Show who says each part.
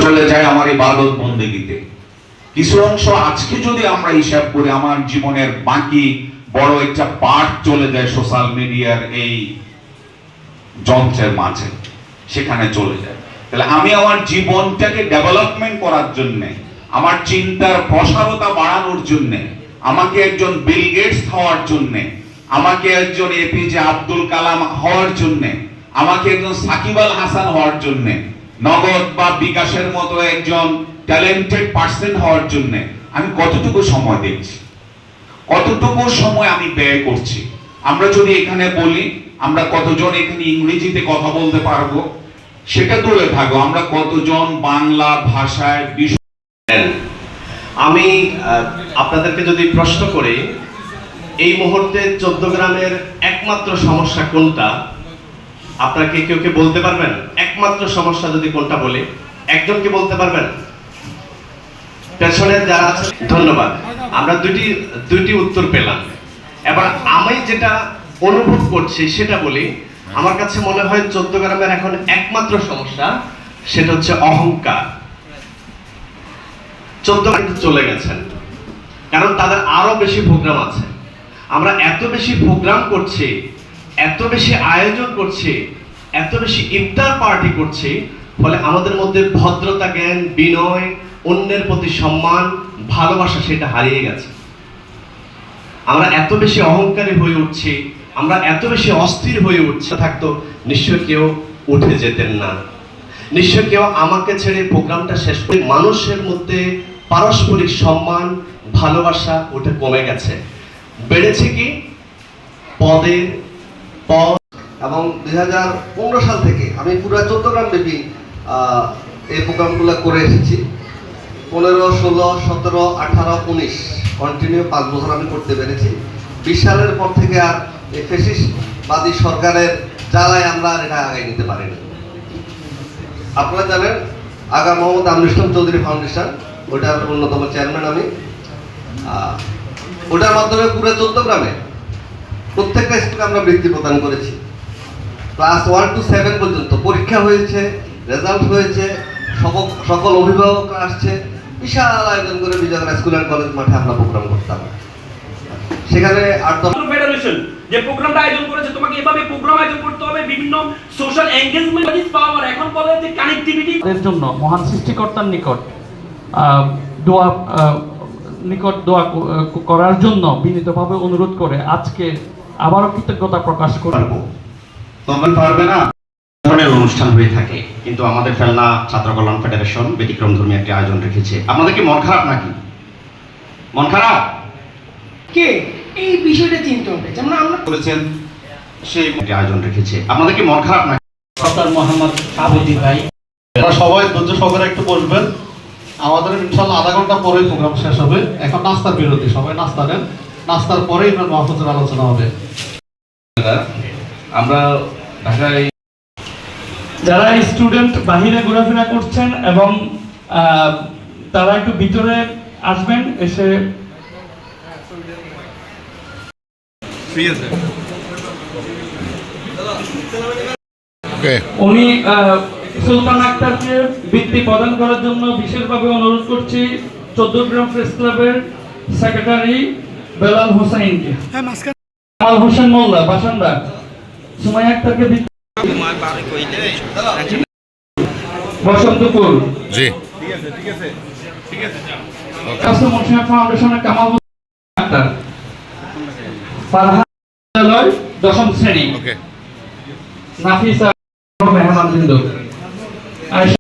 Speaker 1: চলে যায় আমার ইবাদত বন্দেগীতে, কিছু অংশ আজকে যদি আমরা হিসাব করি আমার জীবনের বাকি বড় একটা পার্ট চলে যায় সোশ্যাল মিডিয়ার এই যন্ত্রের মাঝে, সেখানে চলে যায়। তাহলে আমি আমার জীবনটাকে ডেভেলপমেন্ট করার জন্য, আমার চিন্তার প্রসারতা বাড়ানোর জন্য, আমাকে একজন বিল গেটস হওয়ার জন্য, আমাকে একজন এপিজে আব্দুল কালাম হওয়ার জন্য, আমাকে একজন সাকিব আল হাসান হওয়ার জন্য, নগদ বা বিকাশের মতো একজন ট্যালেন্টেড পার্সন হওয়ার জন্য আমি কতটুকু সময় দিচ্ছি, কতটুকু সময় আমি ব্যয় করছি। আমরা যদি এখানে বলি আমরা কতজন এখানে ইংরেজিতে কথা বলতে পারবো সেটা দূরে থাকো, আমরা কতজন বাংলা ভাষায়
Speaker 2: আমি আপনাদেরকে যদি প্রশ্ন করি এই মুহূর্তে 14 গ্রামের একমাত্র সমস্যা কোনটা, আপনারা কেউ বলতে পারবেন? একমাত্র সমস্যা যদি কোনটা বলি, একজন কি বলতে পারবেন? পেছনে যারা আছে ধন্যবাদ, আমরা দুইটি উত্তর পেলাম। এবার আমি যেটা অনুভব করছি সেটা বলি। আমার কাছে মনে হয় 14 গ্রামের এখন একমাত্র সমস্যা সেটা হচ্ছে অহংকার। 14 গ্রামে চলে গেছেন কারণ তাদের আরো বেশি প্রোগ্রাম আছে। আমরা এত বেশি প্রোগ্রাম করছি, এত বেশি আয়োজন করছি, এত বেশি ইফতার পার্টি করছি, ফলে আমাদের মধ্যে ভদ্রতা, জ্ঞান, বিনয়, অন্যের প্রতি সম্মান, ভালোবাসা সেটা হারিয়ে গেছে। আমরা এত বেশি অহংকারী হয়ে উঠছি, আমরা এত বেশি অস্থির হয়ে উঠছি। থাকতো নিশ্চয় কেউ উঠে যেতেন না, নিশ্চয় কেউ আমাকে ছেড়ে প্রোগ্রামটা শেষ করে। মানুষের মধ্যে পারস্পরিক সম্মান, ভালোবাসা ওটা কমে গেছে। বেড়েছে কি পদের পদ।
Speaker 3: এবং 2015 সাল থেকে আমি পুরো 14 গ্রাম ব্যাপী এই প্রোগ্রামগুলো করে এসেছি। 15, 16, 17, 18, 19 কন্টিনিউ 5 বছর আমি করতে পেরেছি। 20 সালের পর থেকে আর এই ফ্যাসিস্টবাদী সরকারের জ্বালায় আমরা আর এটা আগায় নিতে পারিনি। আপনারা জানেন আগা মোহাম্মদ আমিনুল ইসলাম চৌধুরী ফাউন্ডেশন, ওটার অন্যতম চেয়ারম্যান আমি। ওটার মাধ্যমে পুরো 14 গ্রামে প্রত্যেকটা স্কুলে আমরা বৃত্তি প্রদান করেছি। ক্লাস 1 to 7 পর্যন্ত পরীক্ষা হয়েছে, রেজাল্ট হয়েছে, সকল অভিভাবক আসছে, বিশাল আয়োজন করে বিজয়গড় স্কুল অ্যান্ড কলেজ মাঠে আমরা প্রোগ্রাম করতাম। সেখানে 8-10
Speaker 4: ফেডারেশন যে প্রোগ্রামটা আয়োজন করেছে, তোমাকে এভাবে প্রোগ্রাম আয়োজন করতে হবে, বিভিন্ন সোশ্যাল এনগেজমেন্ট ইজ পাওয়ার। এখন বলে যে কানেক্টিভিটি
Speaker 5: এর জন্য মহান সৃষ্টিকর্তার নিকট দোয়া করার জন্য বিনীতভাবে অনুরোধ করে আজকে আবারও কৃতজ্ঞতা প্রকাশ করব।
Speaker 2: তোমরা পারবে না ধরনের অনুষ্ঠান হয়ে থাকে, কিন্তু আমাদের ফেলনা ছাত্র কল্যাণ ফেডারেশন ব্যতিক্রমধর্মী একটি আয়োজন রেখেছে। আপনাদের কি মন খারাপ নাকি? মন খারাপ
Speaker 6: কে এই বিষয়টা চিন্তা হবে, যেমন আমরা
Speaker 2: করেছেন সেই আয়োজন রেখেছে। আপনাদের কি মন খারাপ নাকি?
Speaker 5: সরদার মোহাম্মদ আবুদি ভাই,
Speaker 7: আপনারা সবাই ধৈর্য সহকারে একটু বসবেন। আমাদের ইনশাআল্লাহ আধা ঘন্টা পরেই প্রোগ্রাম শেষ হবে। এখন নাস্তার বিরতি, সবাই নাস্তা নেন, নাস্তার পরেই ইমরান মাহফুজের আলোচনা হবে।
Speaker 2: আমরা ঢাকায়
Speaker 5: যারা স্টুডেন্ট বাহিরে ঘোরাফেরা করছেন এবং তারা একটু ভিতরে আসবেন, এসে উনি সুলতান আক্তারকে বৃত্তি প্রদান করার জন্য বিশেষভাবে অনুরোধ করছি 14 গ্রাম প্রেস ক্লাবের সেক্রেটারি বেলাল হোসেনকে। কামাল হোসেন মোল্লা বাসান্দা সুমাইয়া আক্তারকে বসন্তপুর জি ঠিক আছে কাসম হোসেন ফাউন্ডেশনের কামাল আক্তার ফারহান বিদ্যালয় 10ম শ্রেণী নাফিসা মেহমান বিন্দু